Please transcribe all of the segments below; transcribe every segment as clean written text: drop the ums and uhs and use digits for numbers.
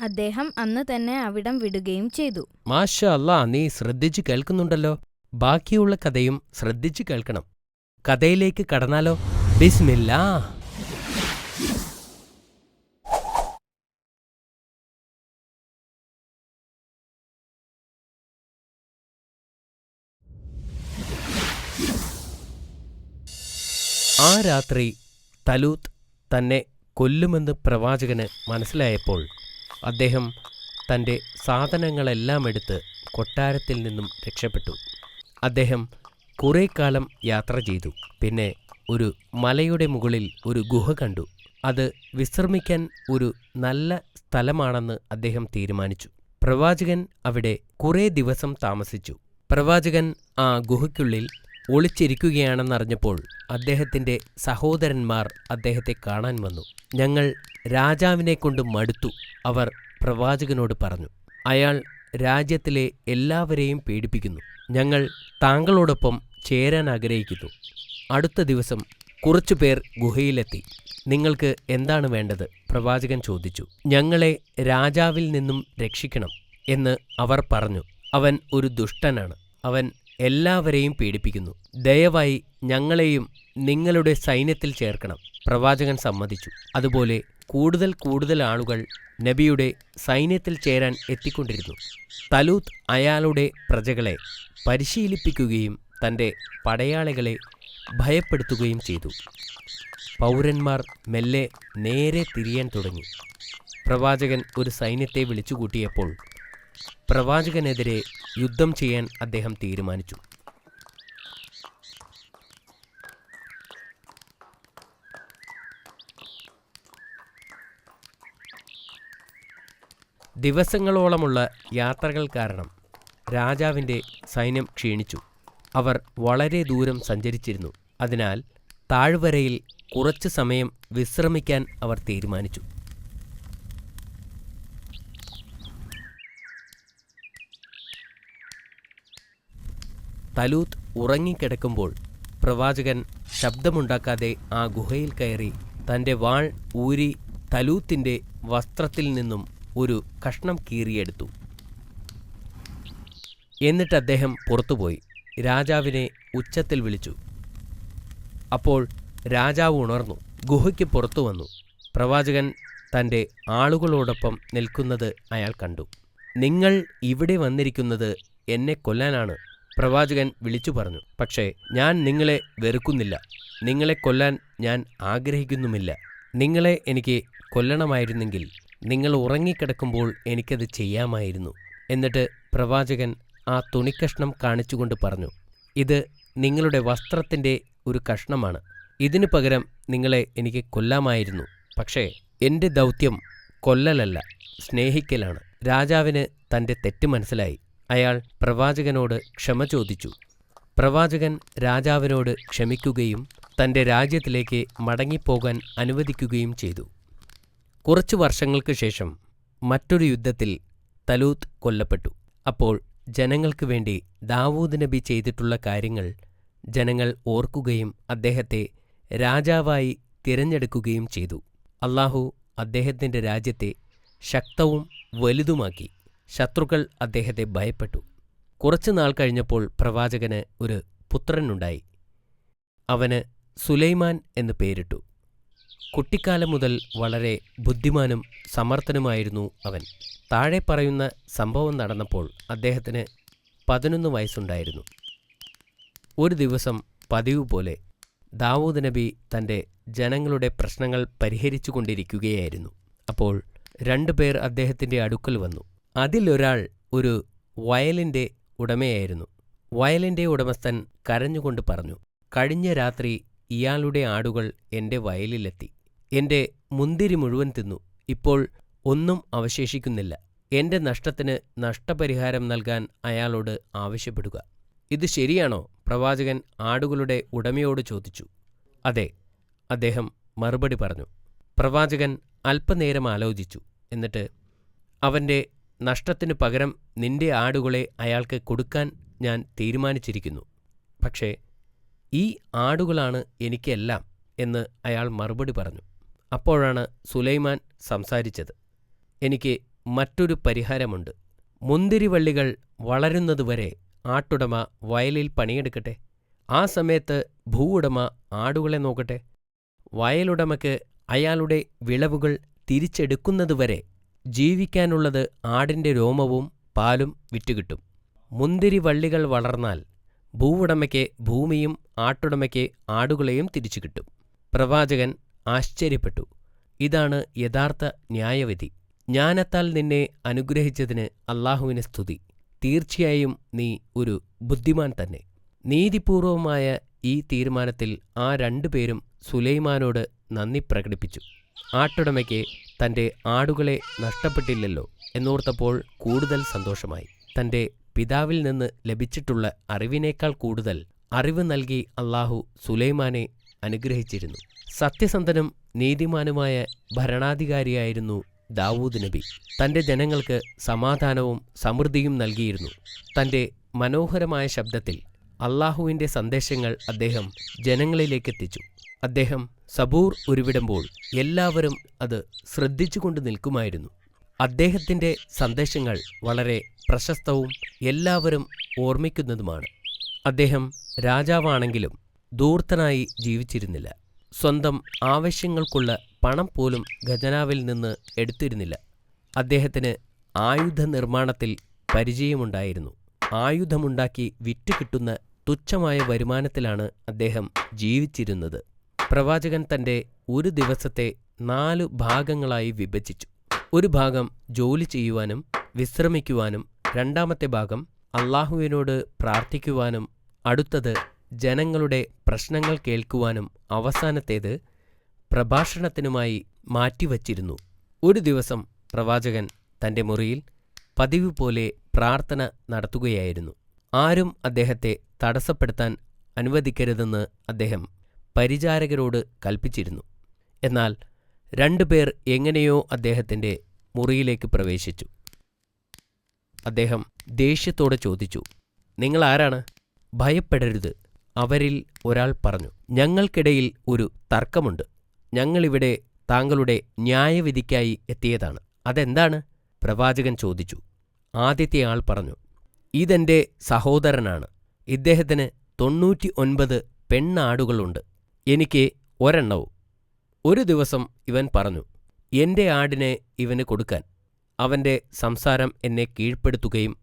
അദ്ദേഹം അന്ന് തന്നെ അവിടം വിടുകയും ചെയ്തു. മാഷാ അല്ലാ, നീ ശ്രദ്ധിച്ചു കേൾക്കുന്നുണ്ടല്ലോ. ബാക്കിയുള്ള കഥയും ശ്രദ്ധിച്ചു കേൾക്കണം. കഥയിലേക്ക് കടന്നാലോ? ബിസ്മില്ലാ. ആ രാത്രി തലൂത്ത് തന്നെ കൊല്ലുമെന്ന് പ്രവാചകന് മനസ്സിലായപ്പോൾ അദ്ദേഹം തൻ്റെ സാധനങ്ങളെല്ലാം എടുത്ത് കൊട്ടാരത്തിൽ നിന്നും രക്ഷപ്പെട്ടു. അദ്ദേഹം കുറേ കാലം യാത്ര ചെയ്തു. പിന്നെ ഒരു മലയുടെ മുകളിൽ ഒരു ഗുഹ കണ്ടു. അത് വിശ്രമിക്കാൻ ഒരു നല്ല സ്ഥലമാണെന്ന് അദ്ദേഹം തീരുമാനിച്ചു. പ്രവാചകൻ അവിടെ കുറേ ദിവസം താമസിച്ചു. പ്രവാചകൻ ആ ഗുഹയ്ക്കുള്ളിൽ ഒളിച്ചിരിക്കുകയാണെന്നറിഞ്ഞപ്പോൾ അദ്ദേഹത്തിൻ്റെ സഹോദരന്മാർ അദ്ദേഹത്തെ കാണാൻ വന്നു. ഞങ്ങൾ രാജാവിനെക്കൊണ്ട് മടുത്തു, അവർ പ്രവാചകനോട് പറഞ്ഞു. അയാൾ രാജ്യത്തിലെ എല്ലാവരെയും പേടിപ്പിക്കുന്നു. ഞങ്ങൾ താങ്കളോടൊപ്പം ചേരാൻ ആഗ്രഹിക്കുന്നു. അടുത്ത ദിവസം കുറച്ചുപേർ ഗുഹയിലെത്തി. നിങ്ങൾക്ക് എന്താണ് വേണ്ടത്? പ്രവാചകൻ ചോദിച്ചു. ഞങ്ങളെ രാജാവിൽ നിന്നും രക്ഷിക്കണം എന്ന് അവർ പറഞ്ഞു. അവൻ ഒരു ദുഷ്ടനാണ്. അവൻ എല്ലാവരെയും പീഡിപ്പിക്കുന്നു. ദയവായി ഞങ്ങളെയും നിങ്ങളുടെ സൈന്യത്തിൽ ചേർക്കണം. പ്രവാചകൻ സമ്മതിച്ചു. അതുപോലെ കൂടുതൽ കൂടുതൽ ആളുകൾ നബിയുടെ സൈന്യത്തിൽ ചേരാൻ എത്തിക്കൊണ്ടിരുന്നു. തലൂത്ത് അയാളുടെ പ്രജകളെ പരിശീലിപ്പിക്കുകയും തൻ്റെ പടയാളികളെ ഭയപ്പെടുത്തുകയും ചെയ്തു. പൗരന്മാർ മെല്ലെ നേരെ തിരിയാൻ തുടങ്ങി. പ്രവാചകൻ ഒരു സൈന്യത്തെ വിളിച്ചുകൂട്ടിയപ്പോൾ പ്രവാചകനെതിരെ യുദ്ധം ചെയ്യാൻ അദ്ദേഹം തീരുമാനിച്ചു. ദിവസങ്ങളോളമുള്ള യാത്രകൾ കാരണം രാജാവിൻ്റെ സൈന്യം ക്ഷീണിച്ചു. അവർ വളരെ ദൂരം സഞ്ചരിച്ചിരുന്നു. അതിനാൽ താഴ്വരയിൽ കുറച്ചു സമയം വിശ്രമിക്കാൻ അവർ തീരുമാനിച്ചു. തലൂത്ത് ഉറങ്ങിക്കിടക്കുമ്പോൾ പ്രവാചകൻ ശബ്ദമുണ്ടാക്കാതെ ആ ഗുഹയിൽ കയറി തൻ്റെ വാൾ ഊരി തലൂത്തിൻ്റെ വസ്ത്രത്തിൽ നിന്നും ഒരു കഷ്ണം കീറിയെടുത്തു. എന്നിട്ട് അദ്ദേഹം പുറത്തുപോയി രാജാവിനെ ഉച്ചത്തിൽ വിളിച്ചു. അപ്പോൾ രാജാവ് ഉണർന്നു, ഗുഹയ്ക്ക് പുറത്തു വന്നു. പ്രവാചകൻ തൻ്റെ ആളുകളോടൊപ്പം നിൽക്കുന്നത് അയാൾ കണ്ടു. നിങ്ങൾ ഇവിടെ വന്നിരിക്കുന്നത് എന്നെ കൊല്ലാനാണ്, പ്രവാചകൻ വിളിച്ചു പറഞ്ഞു. പക്ഷേ ഞാൻ നിങ്ങളെ വെറുക്കുന്നില്ല, നിങ്ങളെ കൊല്ലാൻ ഞാൻ ആഗ്രഹിക്കുന്നുമില്ല. നിങ്ങളെ എനിക്ക് കൊല്ലണമായിരുന്നെങ്കിൽ നിങ്ങൾ ഉറങ്ങിക്കിടക്കുമ്പോൾ എനിക്കത് ചെയ്യാമായിരുന്നു. എന്നിട്ട് പ്രവാചകൻ ആ തുണിക്കഷ്ണം കാണിച്ചുകൊണ്ട് പറഞ്ഞു, ഇത് നിങ്ങളുടെ വസ്ത്രത്തിൻ്റെ ഒരു കഷ്ണമാണ്. ഇതിനു പകരം നിങ്ങളെ എനിക്ക് കൊല്ലാമായിരുന്നു. പക്ഷേ എൻ്റെ ദൗത്യം കൊല്ലലല്ല, സ്നേഹിക്കലാണ്. രാജാവിന് തൻ്റെ തെറ്റ് മനസ്സിലായി. അയാൾ പ്രവാചകനോട് ക്ഷമ ചോദിച്ചു. പ്രവാചകൻ രാജാവിനോട് ക്ഷമിക്കുകയും തൻ്റെ രാജ്യത്തിലേക്ക് മടങ്ങിപ്പോകാൻ അനുവദിക്കുകയും ചെയ്തു. കുറച്ചു വർഷങ്ങൾക്ക് ശേഷം മറ്റൊരു യുദ്ധത്തിൽ തലൂത്ത് കൊല്ലപ്പെട്ടു. അപ്പോൾ ജനങ്ങൾക്ക് വേണ്ടി ദാവൂദ് നബി ചെയ്തിട്ടുള്ള കാര്യങ്ങൾ ജനങ്ങൾ ഓർക്കുകയും അദ്ദേഹത്തെ രാജാവായി തിരഞ്ഞെടുക്കുകയും ചെയ്തു. അല്ലാഹു അദ്ദേഹത്തിൻ്റെ രാജ്യത്തെ ശക്തവും വലുതുമാക്കി. ശത്രുക്കൾ അദ്ദേഹത്തെ ഭയപ്പെട്ടു. കുറച്ചു നാൾ കഴിഞ്ഞപ്പോൾ പ്രവാചകന് ഒരു പുത്രനുണ്ടായി. അവന് സുലൈമാൻ എന്ന് പേരിട്ടു. കുട്ടിക്കാലം മുതൽ വളരെ ബുദ്ധിമാനും സമർത്ഥനുമായിരുന്നു അവൻ. താഴെ പറയുന്ന സംഭവം നടന്നപ്പോൾ അദ്ദേഹത്തിന് 11 വയസ്സുണ്ടായിരുന്നു. ഒരു ദിവസം പതിവ് പോലെ ദാവൂദ് നബി തൻ്റെ ജനങ്ങളുടെ പ്രശ്നങ്ങൾ പരിഹരിച്ചു കൊണ്ടിരിക്കുകയായിരുന്നു. അപ്പോൾ 2 പേർ അദ്ദേഹത്തിൻ്റെ അടുക്കൽ വന്നു. അതിലൊരാൾ ഒരു വയലിൻ്റെ ഉടമയായിരുന്നു. വയലിൻ്റെ ഉടമസ്ഥൻ കരഞ്ഞുകൊണ്ട് പറഞ്ഞു, കഴിഞ്ഞ രാത്രി ഇയാളുടെ ആടുകൾ എൻ്റെ വയലിലെത്തി. എൻ്റെ മുന്തിരി മുഴുവൻ തിന്നു. ഇപ്പോൾ ഒന്നും അവശേഷിക്കുന്നില്ല. എൻ്റെ നഷ്ടത്തിന് നഷ്ടപരിഹാരം നൽകാൻ അയാളോട് ആവശ്യപ്പെടുക. ഇത് ശരിയാണോ? പ്രവാചകൻ ആടുകളുടെ ഉടമയോട് ചോദിച്ചു. അതെ, അദ്ദേഹം മറുപടി പറഞ്ഞു. പ്രവാചകൻ അല്പനേരം ആലോചിച്ചു. എന്നിട്ട് അവൻ്റെ നഷ്ടത്തിനു പകരം നിന്റെ ആടുകളെ അയാൾക്ക് കൊടുക്കാൻ ഞാൻ തീരുമാനിച്ചിരിക്കുന്നു. പക്ഷേ ഈ ആടുകളാണ് എനിക്കെല്ലാം എന്ന് അയാൾ മറുപടി പറഞ്ഞു. അപ്പോഴാണ് സുലൈമാൻ സംസാരിച്ചത്. എനിക്ക് മറ്റൊരു പരിഹാരമുണ്ട്. മുന്തിരിവള്ളികൾ വളരുന്നതുവരെ ആട്ടുടമ വയലിൽ പണിയെടുക്കട്ടെ. ആ സമയത്ത് ഭൂവുടമ ആടുകളെ നോക്കട്ടെ. വയലുടമയ്ക്ക് അയാളുടെ വിളവുകൾ തിരിച്ചെടുക്കുന്നതുവരെ ജീവിക്കാനുള്ളത് ആടിന്റെ രോമവും പാലും വിറ്റുകിട്ടും. മുന്തിരിവള്ളികൾ വളർന്നാൽ ഭൂവുടമയ്ക്ക് ഭൂമിയും ആട്ടുടമയ്ക്ക് ആടുകളെയും തിരിച്ചു കിട്ടും. പ്രവാചകൻ ആശ്ചര്യപ്പെട്ടു. ഇതാണ് യഥാർത്ഥ ന്യായവിധി. ജ്ഞാനത്താൽ നിന്നെ അനുഗ്രഹിച്ചതിന് അല്ലാഹുവിന് സ്തുതി. തീർച്ചയായും നീ ഒരു ബുദ്ധിമാൻ തന്നെ. നീതിപൂർവമായ ഈ തീരുമാനത്തിൽ ആ രണ്ടുപേരും സുലൈമാനോട് നന്ദി പ്രകടിപ്പിച്ചു. ആട്ടുടമയ്ക്ക് തന്റെ ആടുകളെ നഷ്ടപ്പെട്ടില്ലല്ലോ എന്നോർത്തപ്പോൾ കൂടുതൽ സന്തോഷമായി. തന്റെ പിതാവിൽ നിന്ന് ലഭിച്ചിട്ടുള്ള അറിവിനേക്കാൾ കൂടുതൽ അറിവ് നൽകി അല്ലാഹു സുലൈമാനെ അനുഗ്രഹിച്ചിരുന്നു. സത്യസന്ധനും നീതിമാനുമായ ഭരണാധികാരിയായിരുന്നു ദാവൂദ് നബി. തന്റെ ജനങ്ങൾക്ക് സമാധാനവും സമൃദ്ധിയും നൽകിയിരുന്നു. തന്റെ മനോഹരമായ ശബ്ദത്തിൽ അല്ലാഹുവിന്റെ സന്ദേശങ്ങൾ അദ്ദേഹം ജനങ്ങളിലേക്കെത്തിച്ചു. അദ്ദേഹം സബൂർ ഉരുവിടുമ്പോൾ എല്ലാവരും അത് ശ്രദ്ധിച്ചുകൊണ്ട് നിൽക്കുമായിരുന്നു. അദ്ദേഹത്തിന്റെ സന്ദേശങ്ങൾ വളരെ പ്രശസ്തവും എല്ലാവരും ഓർമ്മിക്കുന്നതുമാണ്. അദ്ദേഹം രാജാവാണെങ്കിലും ധൂർത്തനായി ജീവിച്ചിരുന്നില്ല. സ്വന്തം ആവശ്യങ്ങൾക്കുള്ള പണം പോലും ഖജനാവിൽ നിന്ന് എടുത്തിരുന്നില്ല. അദ്ദേഹത്തിന് ആയുധ നിർമ്മാണത്തിൽ പരിചയമുണ്ടായിരുന്നു. ആയുധമുണ്ടാക്കി വിറ്റ് കിട്ടുന്ന തുച്ഛമായ വരുമാനത്തിലാണ് അദ്ദേഹം ജീവിച്ചിരുന്നത്. പ്രവാചകൻ തന്റെ ഒരു ദിവസത്തെ 4 ഭാഗങ്ങളായി വിഭജിച്ചു. ഒരു ഭാഗം ജോലി ചെയ്യുവാനും വിശ്രമിക്കുവാനും, രണ്ടാമത്തെ ഭാഗം അല്ലാഹുവിനോട് പ്രാർത്ഥിക്കുവാനും, അടുത്തത് ജനങ്ങളുടെ പ്രശ്നങ്ങൾ കേൾക്കുവാനും, അവസാനത്തേത് പ്രഭാഷണത്തിനുമായി മാറ്റിവച്ചിരുന്നു. ഒരു ദിവസം പ്രവാചകൻ തന്റെ മുറിയിൽ പതിവ് പോലെ പ്രാർത്ഥന നടത്തുകയായിരുന്നു. ആരും അദ്ദേഹത്തെ തടസ്സപ്പെടുത്താൻ അനുവദിക്കരുതെന്ന് അദ്ദേഹം പരിചാരകരോട് കൽപ്പിച്ചിരുന്നു. എന്നാൽ 2 പേർ എങ്ങനെയോ അദ്ദേഹത്തിന്റെ മുറിയിലേക്ക് പ്രവേശിച്ചു. അദ്ദേഹം ദേഷ്യത്തോടെ ചോദിച്ചു, "നിങ്ങൾ ആരാണ്?" "ഭയപ്പെടരുത്," അവരിൽ ഒരാൾ പറഞ്ഞു. "ഞങ്ങൾക്കിടയിൽ ഒരു തർക്കമുണ്ട്. ഞങ്ങളിവിടെ താങ്കളുടെ ന്യായവിധിക്കായി എത്തിയതാണ്." "അതെന്താണ്?" പ്രവാചകൻ ചോദിച്ചു. ആദ്യത്തെ ആൾ പറഞ്ഞു, "ഇതെന്റെ സഹോദരനാണ്. ഇദ്ദേഹത്തിന് 99 പെണ്ണാടുകളുണ്ട്. എനിക്ക് ഒരെണ്ണവും. ഒരു ദിവസം ഇവൻ പറഞ്ഞു, എന്റെ ആടിനെ ഇവന് കൊടുക്കാൻ. അവന്റെ സംസാരം എന്നെ കീഴ്പ്പെടുത്തുകയും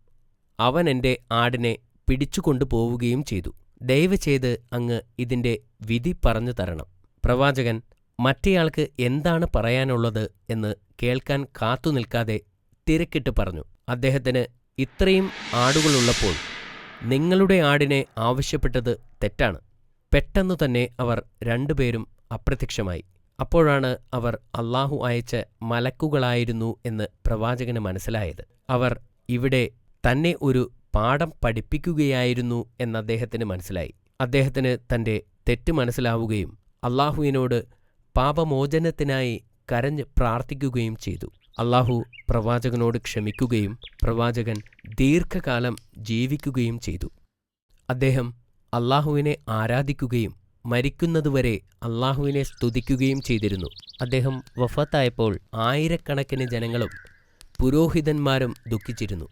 അവൻ എന്റെ ആടിനെ പിടിച്ചുകൊണ്ടു പോവുകയും ചെയ്തു. ദയവ് ചെയ്ത് അങ്ങ് ഇതിന്റെ വിധി പറഞ്ഞു തരണം." പ്രവാചകൻ മറ്റേയാൾക്ക് എന്താണ് പറയാനുള്ളത് എന്ന് കേൾക്കാൻ കാത്തുനിൽക്കാതെ തിരക്കിട്ട് പറഞ്ഞു, "അദ്ദേഹത്തിന് ഇത്രയും ആടുകളുള്ളപ്പോൾ നിങ്ങളുടെ ആടിനെ ആവശ്യപ്പെട്ടത് തെറ്റാണ്." പെട്ടെന്നു തന്നെ അവർ 2 പേരും അപ്രത്യക്ഷമായി. അപ്പോഴാണ് അവർ അല്ലാഹു അയച്ച മലക്കുകളായിരുന്നു എന്ന് പ്രവാചകന് മനസ്സിലായത്. അവർ ഇവിടെ തന്നെ ഒരു പാഠം പഠിപ്പിക്കുകയായിരുന്നു എന്ന് അദ്ദേഹത്തിന് മനസ്സിലായി. അദ്ദേഹത്തിന് തന്റെ തെറ്റ് മനസ്സിലാവുകയും അല്ലാഹുവിനോട് പാപമോചനത്തിനായി കരഞ്ഞ് പ്രാർത്ഥിക്കുകയും ചെയ്തു. അല്ലാഹു പ്രവാചകനോട് ക്ഷമിക്കുകയും പ്രവാചകൻ ദീർഘകാലം ജീവിക്കുകയും ചെയ്തു. അദ്ദേഹം അല്ലാഹുവിനെ ആരാധിക്കുകയും മരിക്കുന്നതുവരെ അല്ലാഹുവിനെ സ്തുതിക്കുകയും ചെയ്തിരുന്നു. അദ്ദേഹം വഫാത്തായപ്പോൾ ആയിരക്കണക്കിന് ജനങ്ങളും പുരോഹിതന്മാരും ദുഃഖിച്ചിരുന്നു.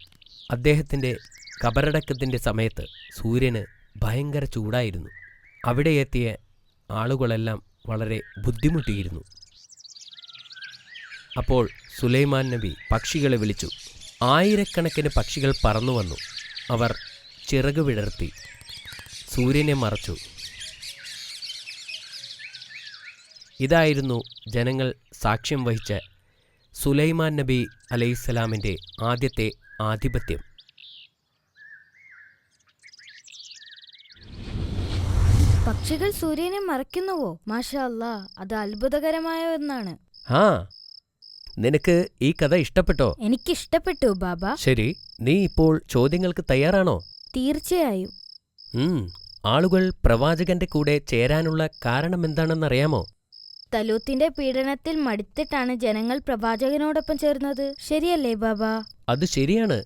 അദ്ദേഹത്തിന്റെ കബറടക്കത്തിന്റെ സമയത്ത് സൂര്യന് ഭയങ്കര ചൂടായിരുന്നു. അവിടെ എത്തിയ ആളുകളെല്ലാം വളരെ ബുദ്ധിമുട്ടിയിരുന്നു. അപ്പോൾ സുലൈമാൻ നബി പക്ഷികളെ വിളിച്ചു. ആയിരക്കണക്കിന് പക്ഷികൾ പറന്നു വന്നു. അവർ ചിറക് വിടർത്തി സൂര്യനെ മറച്ചു. ഇതായിരുന്നു ജനങ്ങൾ സാക്ഷ്യം വഹിച്ച സുലൈമാൻ നബി അലൈഹിസ്സലാമിന്റെ ആദ്യത്തെ ആധിപത്യം. പക്ഷികൾ സൂര്യനെ മറയ്ക്കുന്നുവോ? മാഷാ അല്ലാ, അത് അത്ഭുതകരമായ ഒന്നാണ്. ആ, നിനക്ക് ഈ കഥ ഇഷ്ടപ്പെട്ടോ? എനിക്കിഷ്ടപ്പെട്ടു ബാബ. ശരി, നീ ഇപ്പോൾ ചോദ്യങ്ങൾക്ക് തയ്യാറാണോ? തീർച്ചയായും. ആളുകൾ പ്രവാചകന്റെ കൂടെ ചേരാനുള്ള കാരണമെന്താണെന്നറിയാമോ? തലൂത്തിന്റെ പീഡനത്തിൽ മടുത്തിട്ടാണ് ജനങ്ങൾ പ്രവാചകനോടൊപ്പം ചേർന്നത്. ശരിയല്ലേ ബാബ? അത് ശരിയാണ്.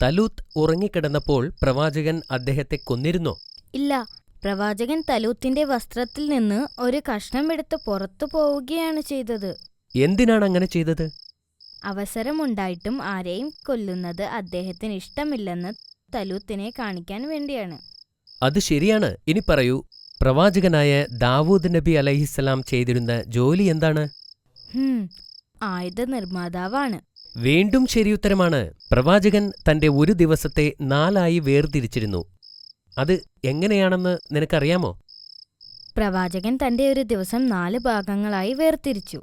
തലൂത്ത് ഉറങ്ങിക്കിടന്നപ്പോൾ പ്രവാചകൻ അദ്ദേഹത്തെ കൊന്നിരുന്നോ? ഇല്ല, പ്രവാചകൻ തലൂത്തിന്റെ വസ്ത്രത്തിൽ നിന്ന് ഒരു കഷ്ണം എടുത്ത് പുറത്തു പോവുകയാണ് ചെയ്തത്. എന്തിനാണ് അങ്ങനെ ചെയ്തത്? അവസരമുണ്ടായിട്ടും ആരെയും കൊല്ലുന്നത് അദ്ദേഹത്തിന് ഇഷ്ടമില്ലെന്ന് തലൂത്തിനെ കാണിക്കാൻ വേണ്ടിയാണ്. അത് ശരിയാണ്. ഇനി പറയൂ, പ്രവാചകനായ ദാവൂദ് നബി അലൈഹിസ്സലാം ചെയ്തിരുന്ന ജോലി എന്താണ്? ആയുധ നിർമ്മാതാവാണ്. വീണ്ടും ശരിയുത്തരമാണ്. പ്രവാചകൻ തന്റെ ഒരു ദിവസത്തെ 4 വേർതിരിച്ചിരുന്നു. അത് എങ്ങനെയാണെന്ന് നിനക്കറിയാമോ? പ്രവാചകൻ തന്റെ ഒരു ദിവസം 4 ഭാഗങ്ങളായി വേർതിരിച്ചു.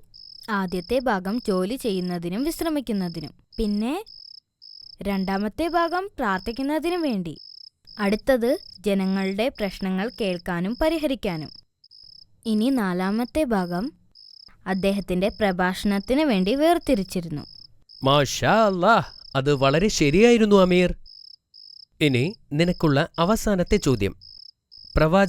ആദ്യത്തെ ഭാഗം ജോലി ചെയ്യുന്നതിനും വിശ്രമിക്കുന്നതിനും, പിന്നെ രണ്ടാമത്തെ ഭാഗം പ്രാർത്ഥിക്കുന്നതിനും വേണ്ടി, അടുത്തത് ജനങ്ങളുടെ പ്രശ്നങ്ങൾ കേൾക്കാനും പരിഹരിക്കാനും, ഇനി 4ാമത്തെ ഭാഗം അദ്ദേഹത്തിന്റെ പ്രഭാഷണത്തിന് വേണ്ടി വേർതിരിച്ചിരുന്നു. മാഷാ അല്ലാഹ്, അത് വളരെ ശരിയായിരുന്നു അമീർ. ഇനി നിനക്കുള്ള അവസാനത്തെ ചോദ്യം. പ്രവാചകൻ